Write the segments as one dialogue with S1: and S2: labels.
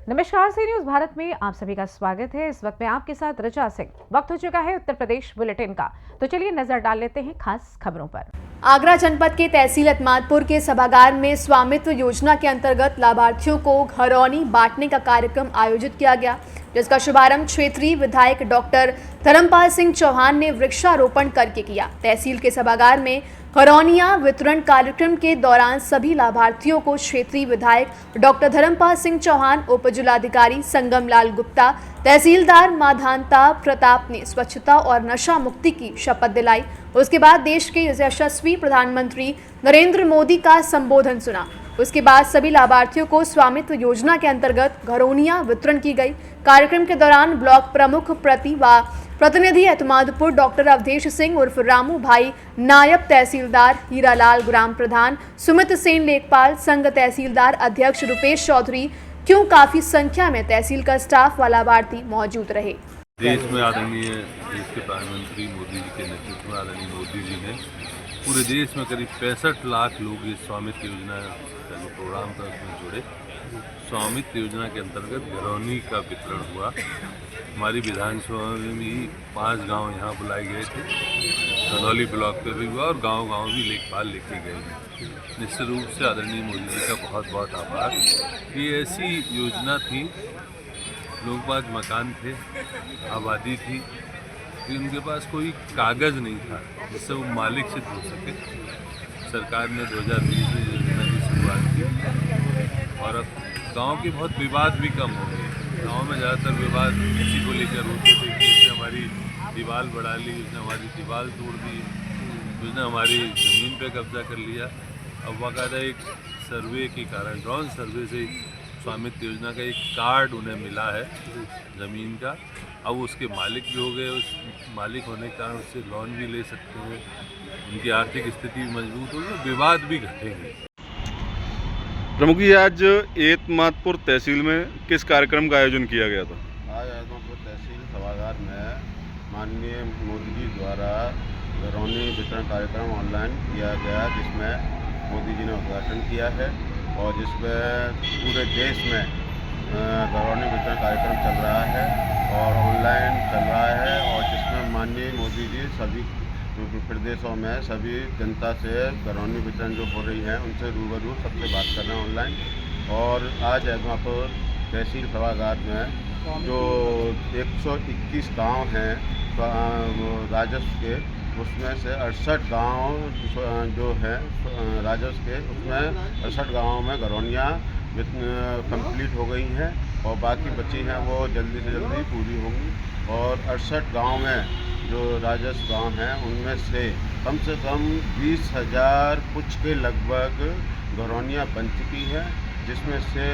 S1: नमस्कार, सी न्यूज भारत में आप सभी का स्वागत है। इस वक्त में आपके साथ रचा सिंह। वक्त हो चुका है उत्तर प्रदेश बुलेटिन का, तो चलिए नजर डाल लेते हैं खास खबरों पर।
S2: आगरा जनपद के तहसील अत्मादपुर के सभागार में स्वामित्व योजना के अंतर्गत लाभार्थियों को घरौनी बांटने का कार्यक्रम आयोजित किया गया, जिसका शुभारंभ क्षेत्रीय विधायक डॉक्टर धर्मपाल सिंह चौहान ने वृक्षारोपण करके किया। तहसील के सभागार में घरौनिया वितरण कार्यक्रम के दौरान सभी लाभार्थियों को क्षेत्रीय विधायक डॉक्टर धर्मपाल सिंह चौहान, उप जिलाधिकारी संगम लाल गुप्ता, तहसीलदार माधानता प्रताप ने स्वच्छता और नशा मुक्ति की शपथ दिलाई। उसके बाद देश के यशस्वी प्रधानमंत्री नरेंद्र मोदी का संबोधन सुना। उसके बाद सभी लाभार्थियों को स्वामित्व योजना के अंतर्गत घरौनिया वितरण की गई। कार्यक्रम के दौरान ब्लॉक प्रमुख प्रतिनिधि एतमादपुर डॉक्टर अवधेश सिंह उर्फ रामू भाई, नायब तहसीलदार हीरालाल, ग्राम प्रधान सुमित सेन लेखपाल, संघ तहसीलदार अध्यक्ष रुपेश चौधरी क्यों काफी संख्या में तहसील का स्टाफ व लाभार्थी मौजूद रहे।
S3: देश में आदरणीय देश के प्रधानमंत्री मोदी जी के नेतृत्व में आदरणीय मोदी जी ने पूरे देश में करीब 65 लाख लोग इस स्वामित्व योजना का जो प्रोग्राम था उसमें जुड़े। स्वामित्व योजना के अंतर्गत घरौनी का वितरण हुआ। हमारी विधानसभा में भी 5 गांव यहाँ बुलाए गए थे। खनौली ब्लॉक पे भी हुआ और गांव-गांव भी लेखपाल लेके गए हैं। निश्चित रूप से आदरणीय मोदी जी का बहुत बहुत आभार। ये ऐसी योजना थी, लोगों के पास मकान थे, आबादी थी, लेकिन उनके पास कोई कागज़ नहीं था जिससे वो मालिक सिद्ध हो सके। सरकार ने 2020 में योजना की शुरुआत की और अब गांव के बहुत विवाद भी कम हो गए। गांव में ज़्यादातर विवाद इसी को लेकर होते थे कि उसने हमारी दीवार बढ़ा ली, उसने हमारी दीवार तोड़ दी, उसने हमारी ज़मीन पे कब्जा कर लिया। अब बाकायदा एक सर्वे के कारण, ड्रोन सर्वे से स्वामित्व योजना का एक कार्ड उन्हें मिला है ज़मीन का। अब उसके मालिक भी हो गए। उस मालिक होने के कारण उससे लोन भी ले सकते हैं, उनकी आर्थिक स्थिति भी मजबूत होगी, विवाद भी घटेंगे।
S4: प्रमुख जी, आज एतमादपुर तहसील में किस कार्यक्रम का आयोजन किया गया था?
S5: आज एतमादपुर तहसील सभागार में माननीय मोदी जी द्वारा घरौनी वितरण कार्यक्रम ऑनलाइन किया गया, जिसमें मोदी जी ने उद्घाटन किया है और जिसमें पूरे देश में घरौनी वितरण कार्यक्रम चल रहा है और ऑनलाइन चल रहा है और जिसमें माननीय मोदी जी सभी प्रदेशों में सभी जनता से घरौनी वितरण जो हो रही है उनसे रूबरू सबसे बात कर रहे हैं ऑनलाइन। और आज एतमादपुर तहसील सभागार में जो 121 गांव हैं राजस्व के, उसमें से 68 गांव जो हैं राजस्व के, उसमें 68 गांवों में घरौनियाँ कंप्लीट हो गई हैं और बाकी बची हैं वो जल्दी से जल्दी पूरी होंगी। और 68 गांव में जो राजस्व गांव हैं उनमें से कम 20,000 कुछ के लगभग घरौनियाँ बन चुकी हैं, जिसमें से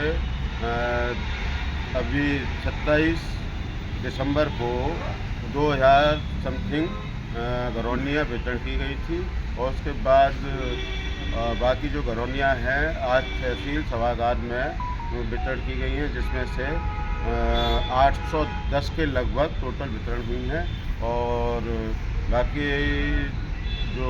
S5: अभी 27 दिसंबर को 2,000 समथिंग घरौनियाँ वितरण की गई थी और उसके बाद बाकी जो घरौनियाँ हैं आज तहसील सभागार में वितरण की गई हैं, जिसमें से 810 के लगभग टोटल वितरण हुई हैं और बाकी जो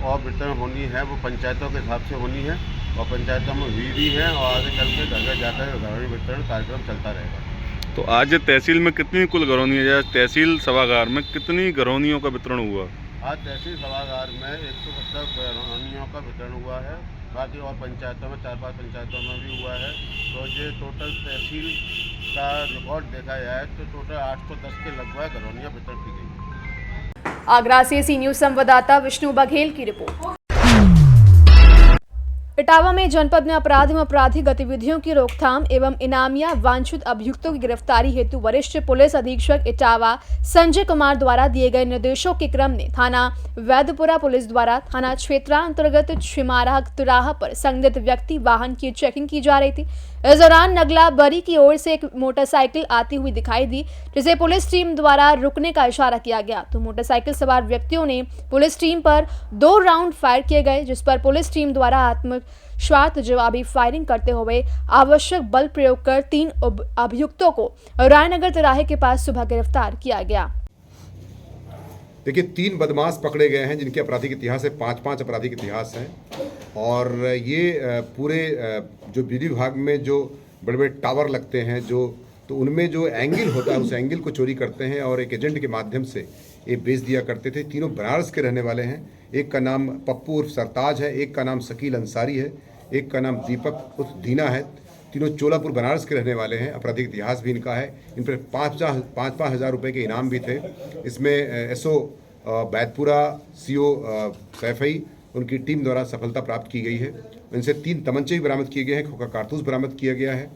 S5: और वितरण होनी है वो पंचायतों के हिसाब से होनी है और पंचायतों में हुई भी है और आगे चल के घर घर जाकर घरौनी वितरण कार्यक्रम चलता रहेगा।
S4: तो आज तहसील में कितनी कुल घरौनियाँ या तहसील सभागार में कितनी घरौनियों का वितरण हुआ?
S5: आज तहसील सभागार में 170 घरौनियों का वितरण हुआ है, बाकी और पंचायतों में 4-5 पंचायतों में भी हुआ है। तो ये टोटल तहसील का रिकॉर्ड देखा जाए तो टोटल 810 के लगभग घरौनियाँ वितरण की गई।
S2: आगरा से सी न्यूज संवाददाता विष्णु बघेल की रिपोर्ट। इटावा में जनपद में अपराध एवं आपराधिक गतिविधियों की रोकथाम एवं इनामिया वांछित अभियुक्तों की गिरफ्तारी हेतु वरिष्ठ पुलिस अधीक्षक इटावा संजय कुमार द्वारा दिए गए निर्देशों के क्रम में थाना वैदपुरा पुलिस द्वारा थाना क्षेत्रांतर्गत छिमारा तिराहा पर संदिग्ध व्यक्ति वाहन की चेकिंग की जा रही थी। इस दौरान नगला बरी की ओर से एक मोटरसाइकिल आती हुई दिखाई दी, जिसे पुलिस टीम द्वारा रुकने का इशारा किया गया तो मोटरसाइकिल सवार व्यक्तियों ने पुलिस टीम पर 2 राउंड फायर किए गए, जिस पर पुलिस टीम द्वारा आत्मघाती जवाबी फायरिंग करते हुए आवश्यक बल प्रयोग कर 3 अभियुक्तों को रायनगर तिराहे के पास सुबह गिरफ्तार किया गया।
S6: देखिए 3 बदमाश पकड़े गए हैं जिनके आपराधिक इतिहास है, 5 आपराधिक इतिहास हैं। और ये पूरे जो बिजली विभाग में जो बड़े बड़े टावर लगते हैं तो उनमें जो एंगल होता है उस एंगल को चोरी करते हैं और एक एजेंट के माध्यम से ये बेच दिया करते थे। तीनों बनारस के रहने वाले हैं। एक का नाम पप्पू उर्फ सरताज है, एक का नाम शकील अंसारी है, एक का नाम दीपक उर्फ दीना है। तीनों चोलापुर बनारस के रहने वाले हैं। आपराधिक इतिहास भी इनका है। इन पर 5,000 हज़ार रुपये के इनाम भी थे। इसमें एसओ बैतपुरा, सीओ सैफई, उनकी टीम द्वारा सफलता प्राप्त की गई है। इनसे 3 तमंचे भी बरामद किए गए हैं, खोखा कारतूस बरामद किया गया है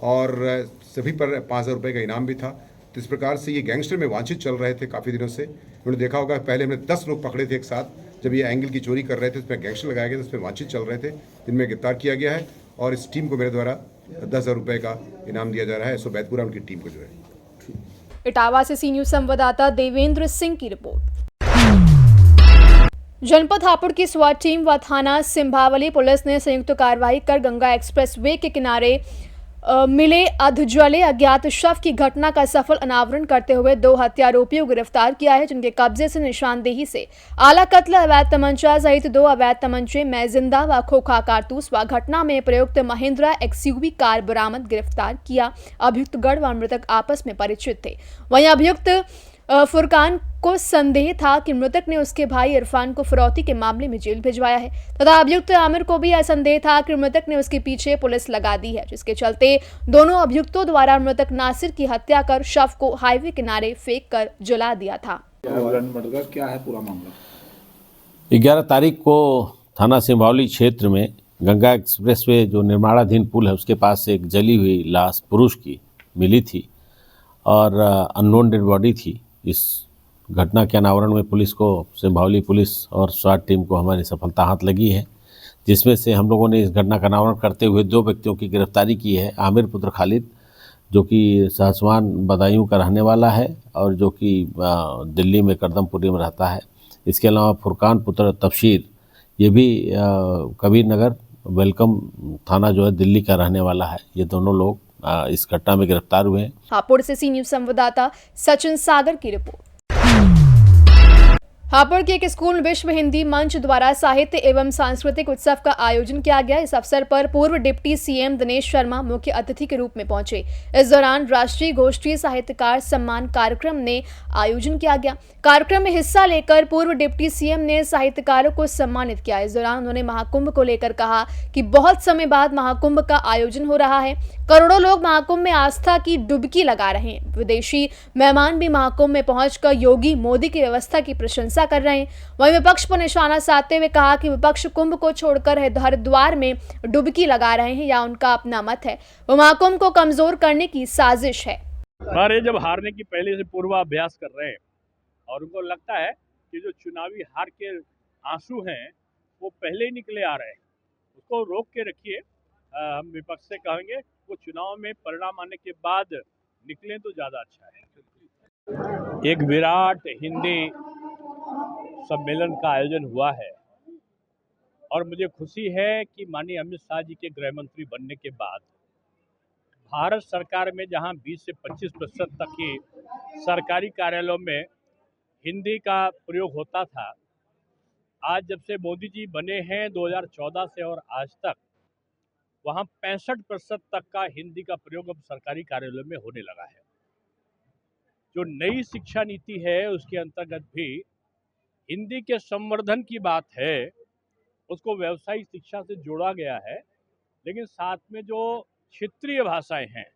S6: और सभी पर 5,000 रुपये का इनाम भी था। तो इस प्रकार से ये गैंगस्टर में वांछित चल रहे थे काफ़ी दिनों से। उन्होंने देखा होगा पहले हमने 10 लोग पकड़े थे एक साथ। जब ये एंगल की चोरी कर रहे थे उसमें गैंगस्टर लगाया गया था, उसमें वांछित चल रहे थे, जिनमें गिरफ्तार किया गया है। और इस टीम को मेरे द्वारा 10,000 रुपये का इनाम दिया जा रहा है। एसओ बैतपुरा उनकी टीम को जो है।
S2: इटावा से सी न्यूज संवाददाता देवेंद्र सिंह की रिपोर्ट। जनपद हापुड़ की स्वाट टीम व थाना सिंभावली पुलिस ने संयुक्त कार्रवाई कर गंगा एक्सप्रेसवे के किनारे मिले अधजले अज्ञात शव की घटना का सफल अनावरण करते हुए 2 हत्यारोपियों को गिरफ्तार किया है, जिनके कब्जे से निशानदेही से आला कत्ल, अवैध तमंचा सहित 2 अवैध तमंचे, मैजिंदा व खोखा कारतूस व घटना में प्रयुक्त महिंद्रा एक्सयूवी कार बरामद गिरफ्तार किया। अभियुक्त गढ़ व मृतक आपस में परिचित थे। वहीं अभियुक्त फुरकान को संदेह था कि मृतक ने उसके भाई इरफान को फिरौती के मामले में जेल भिजवाया है तथा अभियुक्त आमिर को भी यह संदेह था कि मृतक ने उसके पीछे पुलिस लगा दी है, जिसके चलते दोनों अभियुक्तों द्वारा मृतक नासिर की हत्या कर शव को हाईवे किनारे फेंक कर जला दिया था।
S7: क्या है पूरा मामला?
S8: 11 तारीख को थाना सिंभावली क्षेत्र में गंगा एक्सप्रेसवे जो निर्माणाधीन पुल है उसके पास से एक जली हुई लाश पुरुष की मिली थी और अननोन डेड बॉडी थी। इस घटना के अनावरण में पुलिस को, सिंभावली पुलिस और स्वाट टीम को हमारी सफलता हाथ लगी है, जिसमें से हम लोगों ने इस घटना का अनावरण करते हुए 2 व्यक्तियों की गिरफ्तारी की है। आमिर पुत्र खालिद जो कि सहसवान बदायूं का रहने वाला है और जो कि दिल्ली में करदमपुरी में रहता है। इसके अलावा फुरकान पुत्र तबशीर, ये भी कबीर नगर वेलकम थाना जो है दिल्ली का रहने वाला है। ये दोनों लोग इस घटना में गिरफ्तार हुए हैं।
S2: हापुड़ से सी न्यूज संवाददाता सचिन सागर की रिपोर्ट। हापुड़ के एक स्कूल में विश्व हिंदी मंच द्वारा साहित्य एवं सांस्कृतिक उत्सव का आयोजन किया गया। इस अवसर पर पूर्व डिप्टी सीएम दिनेश शर्मा मुख्य अतिथि के रूप में पहुंचे। इस दौरान राष्ट्रीय गोष्ठी साहित्यकार सम्मान कार्यक्रम ने आयोजन किया गया। कार्यक्रम में हिस्सा लेकर पूर्व डिप्टी सीएम ने साहित्यकारों को सम्मानित किया। इस दौरान उन्होंने महाकुंभ को लेकर कहा कि बहुत समय बाद महाकुंभ का आयोजन हो रहा है। करोड़ों लोग महाकुंभ में आस्था की डुबकी लगा रहे हैं। विदेशी मेहमान भी महाकुंभ में पहुंचकर योगी मोदी की व्यवस्था की प्रशंसा कर रहे हैं। वहीं विपक्ष पर निशाना साधते हुए कहा कि विपक्ष कुंभ को छोड़कर हरिद्वार में डुबकी लगा रहे हैं या उनका अपना मत है, वो महाकुंभ को कमजोर करने की साजिश है।
S9: हमारे जब हारने की पहले से पूर्वाभ्यास कर रहे हैं और उनको लगता है कि जो चुनावी हार के आंसू हैं वो पहले ही निकले आ रहे हैं, उसको रोक के रखिए। हम विपक्ष से कहेंगे वो चुनाव में परिणाम आने के बाद निकले तो ज़्यादा अच्छा है। एक विराट हिंदी सम्मेलन का आयोजन हुआ है और मुझे खुशी है कि माननीय अमित शाह जी के गृह मंत्री बनने के बाद भारत सरकार में जहां 20 से 25% तक ही सरकारी कार्यालयों में हिंदी का प्रयोग होता था, आज जब से मोदी जी बने हैं 2014 से और आज तक वहां 65% तक का हिंदी का प्रयोग अब सरकारी कार्यालयों में होने लगा है। जो नई शिक्षा नीति है उसके अंतर्गत भी हिंदी के संवर्धन की बात है, उसको व्यावसायिक शिक्षा से जोड़ा गया है, लेकिन साथ में जो क्षेत्रीय भाषाएं हैं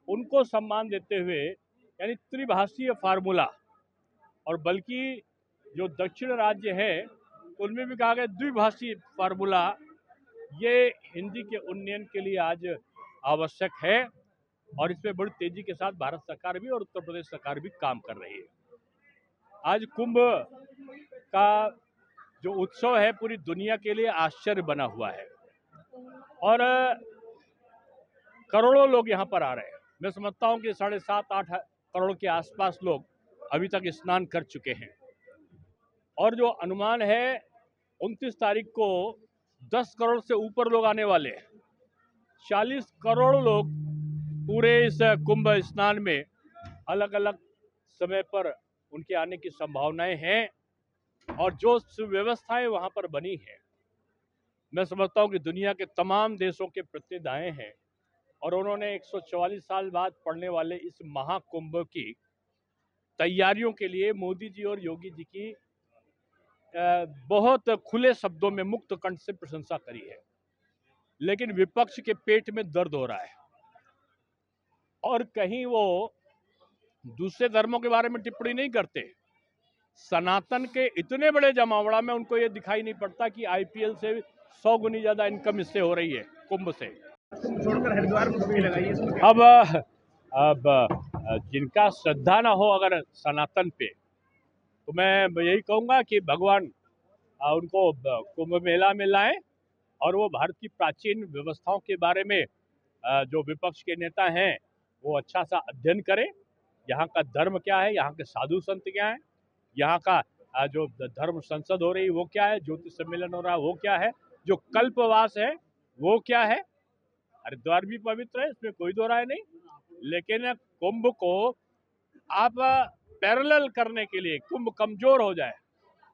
S9: उनको सम्मान देते हुए यानी त्रिभाषीय फार्मूला, और बल्कि जो दक्षिण राज्य है उनमें भी कहा गया द्विभाषी फार्मूला, ये हिंदी के उन्नयन के लिए आज आवश्यक है और इसमें बड़ी तेजी के साथ भारत सरकार भी और उत्तर प्रदेश सरकार भी काम कर रही है। आज कुंभ का जो उत्सव है पूरी दुनिया के लिए आश्चर्य बना हुआ है और करोड़ों लोग यहाँ पर आ रहे हैं। मैं समझता हूँ कि 7.5-8 करोड़ के आसपास लोग अभी तक स्नान कर चुके हैं और जो अनुमान है 29 तारीख को 10 करोड़ से ऊपर लोग आने वाले हैं। 40 करोड़ लोग पूरे इस कुंभ स्नान में अलग अलग समय पर उनके आने की संभावनाएं हैं और जो सुव्यवस्थाएं वहाँ पर बनी हैं, मैं समझता हूँ कि दुनिया के तमाम देशों के प्रतिनिधि आए हैं और उन्होंने 144 साल बाद पड़ने वाले इस महाकुंभ की तैयारियों के लिए मोदी जी और योगी जी की बहुत खुले शब्दों में मुक्त कंठ से प्रशंसा करी है। लेकिन विपक्ष के पेट में दर्द हो रहा है और कहीं वो दूसरे धर्मों के बारे में टिप्पणी नहीं करते। सनातन के इतने बड़े जमावड़ा में उनको ये दिखाई नहीं पड़ता कि आईपीएल से 100 गुनी ज्यादा इनकम इससे हो रही है, कुंभ से।
S10: छोड़कर हरिद्वार में डुबकी लगाई है।
S9: अब जिनका श्रद्धा ना हो अगर सनातन पे, तो मैं यही कहूँगा कि भगवान उनको कुंभ मेला में लाएं और वो भारत की प्राचीन व्यवस्थाओं के बारे में जो विपक्ष के नेता हैं वो अच्छा सा अध्ययन करें। यहाँ का धर्म क्या है, यहाँ के साधु संत क्या है, यहाँ का जो धर्म संसद हो रही है वो क्या है, ज्योतिष सम्मेलन हो रहा है वो क्या है, जो कल्पवास है वो क्या है। हरिद्वार भी पवित्र है, इसमें कोई दो राय नहीं, लेकिन कुंभ को आप पैरेलल करने के लिए कुंभ कमजोर हो जाए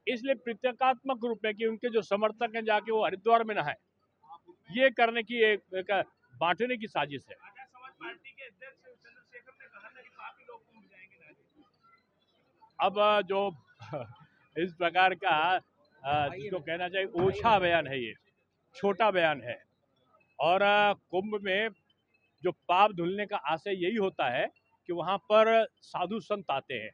S9: इसलिए प्रतीकात्मक रूप में कि उनके जो समर्थक हैं जाके वो हरिद्वार में नहाए, ये करने की एक बांटने की साजिश है। अब जो इस प्रकार का जिसको कहना चाहिए ओछा बयान है, ये छोटा बयान है और कुंभ में जो पाप धुलने का आशय यही होता है कि वहाँ पर साधु संत आते हैं,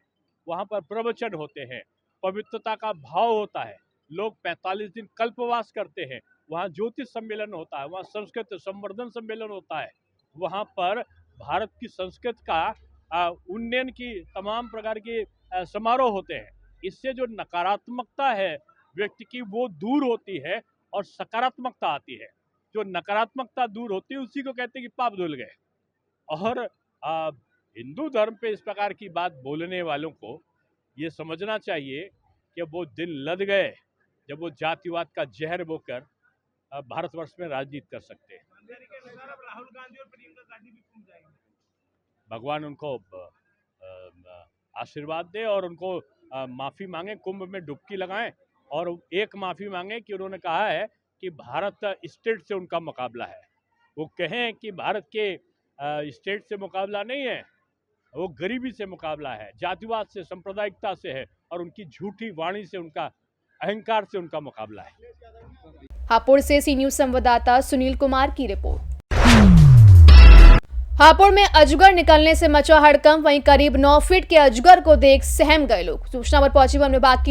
S9: वहाँ पर प्रवचन होते हैं, पवित्रता का भाव होता है, लोग 45 दिन कल्पवास करते हैं, वहाँ ज्योतिष सम्मेलन होता है, वहाँ संस्कृत संवर्धन सम्मेलन होता है, वहाँ पर भारत की संस्कृत का उन्नयन की तमाम प्रकार के समारोह होते हैं। इससे जो नकारात्मकता है व्यक्ति की वो दूर होती है और सकारात्मकता आती है। जो नकारात्मकता दूर होती है उसी को कहते हैं कि पाप धुल गए। और हिंदू धर्म पे इस प्रकार की बात बोलने वालों को ये समझना चाहिए कि वो दिन लद गए जब वो जातिवाद का जहर बोकर भारतवर्ष में राजनीति कर सकते हैं। भगवान उनको आशीर्वाद दे और उनको माफ़ी मांगे, कुंभ में डुबकी लगाएं और एक माफ़ी मांगे कि उन्होंने कहा है कि भारत स्टेट से उनका मुकाबला है। वो कहें कि भारत के स्टेट से मुकाबला नहीं है, वो गरीबी से मुकाबला है, जातिवाद से, सांप्रदायिकता से है और उनकी झूठी वाणी से, उनका अहंकार से उनका मुकाबला है।
S2: हापुड़ से सी न्यूज संवाददाता सुनील कुमार की रिपोर्ट। हापुड़ में अजगर निकलने से मचा हड़कंप, वहीं करीब 9 फीट के अजगर को देख सहम गए लोग। सूचना पर पहुंची वन विभाग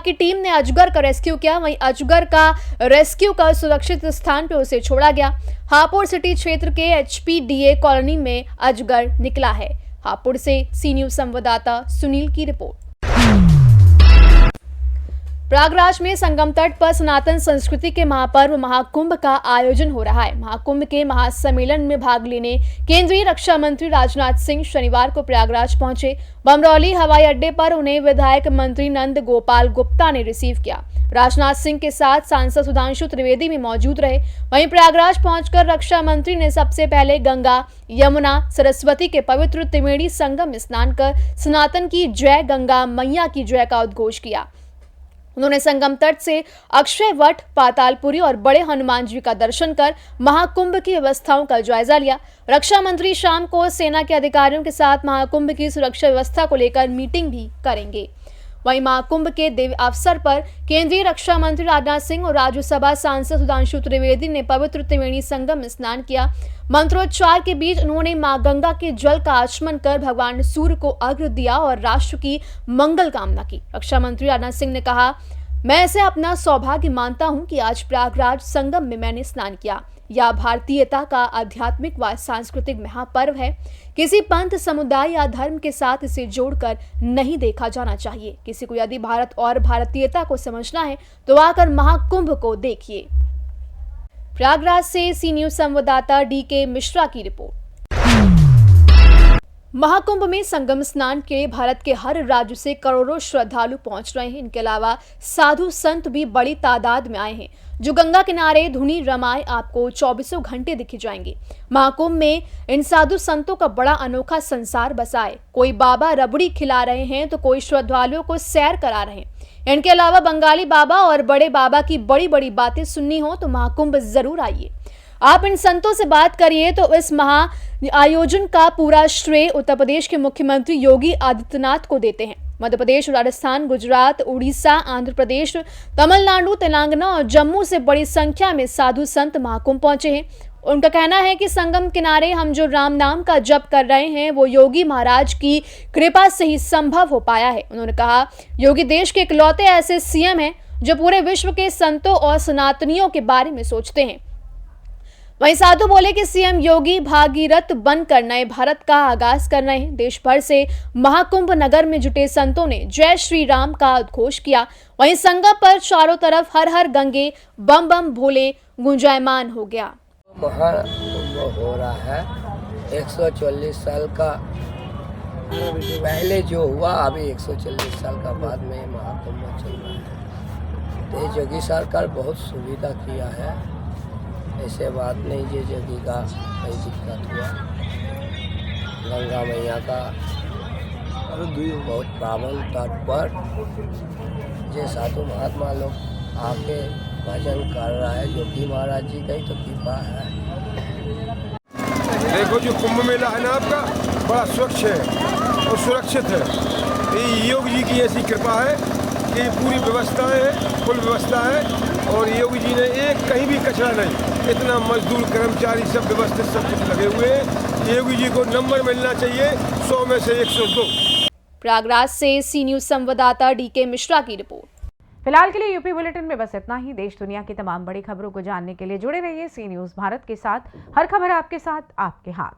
S2: की टीम ने अजगर का रेस्क्यू किया। वहीं अजगर का रेस्क्यू कर सुरक्षित स्थान पर उसे छोड़ा गया। हापुड़ सिटी क्षेत्र के HPDA कॉलोनी में अजगर निकला है। हापुड़ से सी न्यूज संवाददाता सुनील की रिपोर्ट। प्रयागराज में संगम तट पर सनातन संस्कृति के महापर्व महाकुंभ का आयोजन हो रहा है। महाकुंभ के महासम्मेलन में भाग लेने केंद्रीय रक्षा मंत्री राजनाथ सिंह शनिवार को प्रयागराज पहुंचे। बमरौली हवाई अड्डे पर उन्हें विधायक मंत्री नंद गोपाल गुप्ता ने रिसीव किया। राजनाथ सिंह के साथ सांसद सुधांशु त्रिवेदी भी मौजूद रहे। वहीं प्रयागराज पहुंचकर रक्षा मंत्री ने सबसे पहले गंगा, यमुना, सरस्वती के पवित्र त्रिवेणी संगम में स्नान कर सनातन की जय, गंगा मैया की जय का उद्घोष किया। उन्होंने संगम तट से अक्षय वट, पातालपुरी और बड़े हनुमान जी का दर्शन कर महाकुंभ की व्यवस्थाओं का जायजा लिया। रक्षा मंत्री शाम को सेना के अधिकारियों के साथ महाकुंभ की सुरक्षा व्यवस्था को लेकर मीटिंग भी करेंगे। वहीं महाकुंभ के दिव्य अवसर पर केंद्रीय रक्षा मंत्री राजनाथ सिंह और राज्यसभा सांसद सुधांशु त्रिवेदी ने पवित्र त्रिवेणी संगम में स्नान किया। मंत्रोच्चार के बीच उन्होंने मां गंगा के जल का आचमन कर भगवान सूर्य को अर्घ्य दिया और राष्ट्र की मंगल कामना की। रक्षा मंत्री राजनाथ सिंह ने कहा, मैं इसे अपना सौभाग्य मानता हूं कि आज प्रयागराज संगम में मैंने स्नान किया। यह भारतीयता का आध्यात्मिक व सांस्कृतिक महापर्व है। किसी पंथ, समुदाय या धर्म के साथ इसे जोड़कर नहीं देखा जाना चाहिए। किसी को यदि भारत और भारतीयता को समझना है तो आकर महाकुंभ को देखिए। प्रयागराज से सी न्यूज संवाददाता DK मिश्रा की रिपोर्ट। महाकुंभ में संगम स्नान के लिए भारत के हर राज्य से करोड़ों श्रद्धालु पहुंच रहे हैं। इनके अलावा साधु संत भी बड़ी तादाद में आए हैं, जो गंगा किनारे धुनी रमाए आपको 24 घंटे दिखे जाएंगे। महाकुंभ में इन साधु संतों का बड़ा अनोखा संसार बसा है। कोई बाबा रबड़ी खिला रहे हैं तो कोई श्रद्धालुओं को सैर करा रहे हैं। इनके अलावा बंगाली बाबा और बड़े बाबा की बड़ी बड़ी बातें सुननी हो तो महाकुंभ जरूर आइए। आप इन संतों से बात करिए तो इस महा आयोजन का पूरा श्रेय उत्तर प्रदेश के मुख्यमंत्री योगी आदित्यनाथ को देते हैं। मध्य प्रदेश, राजस्थान, गुजरात, उड़ीसा, आंध्र प्रदेश, तमिलनाडु, तेलंगाना और जम्मू से बड़ी संख्या में साधु संत महाकुंभ पहुंचे हैं। उनका कहना है कि संगम किनारे हम जो राम नाम का जप कर रहे हैं वो योगी महाराज की कृपा से ही संभव हो पाया है। उन्होंने कहा, योगी देश के इकलौते ऐसे सीएम हैं जो पूरे विश्व के संतों और सनातनियों के बारे में सोचते हैं। वहीं साधु बोले कि सीएम योगी भागीरथ बनकर नए भारत का आगाज कर रहे हैं। देश भर से महाकुंभ नगर में जुटे संतों ने जय श्री राम का उद्घोष किया। वहीं संगम पर चारों तरफ हर हर गंगे बम बम भोले गुंजायमान हो गया।
S11: महाकुंभ हो रहा है 140 साल का पहले जो हुआ, अभी 140 साल का बाद में महाकुंभ चल रहा है। तो योगी सरकार बहुत सुविधा किया है, ऐसे बात नहीं जे योगी का कोई दिक्कत हुआ। गंगा मैया का बहुत पावन तट पर जे साधु महात्मा लोग आके भजन कर रहा है, योगी महाराज जी का ही तो कृपा है।
S12: देखो जो कुंभ मेला है ना आपका बड़ा स्वच्छ है और सुरक्षित है। ये योग जी की ऐसी कृपा है कि पूरी व्यवस्था है, फुल व्यवस्था है और योगी जी ने एक कहीं भी कचरा नहीं, इतना मजदूर कर्मचारी सब व्यवस्थित सब कुछ लगे हुए हैं। योगी जी को नंबर मिलना चाहिए 100 में से 102।
S2: प्रयागराज से सी न्यूज संवाददाता डीके मिश्रा की रिपोर्ट।
S1: फिलहाल के लिए यूपी बुलेटिन में बस इतना ही। देश दुनिया की तमाम बड़ी खबरों को जानने के लिए जुड़े रहिए सी न्यूज भारत के साथ। हर खबर आपके साथ, आपके हाथ।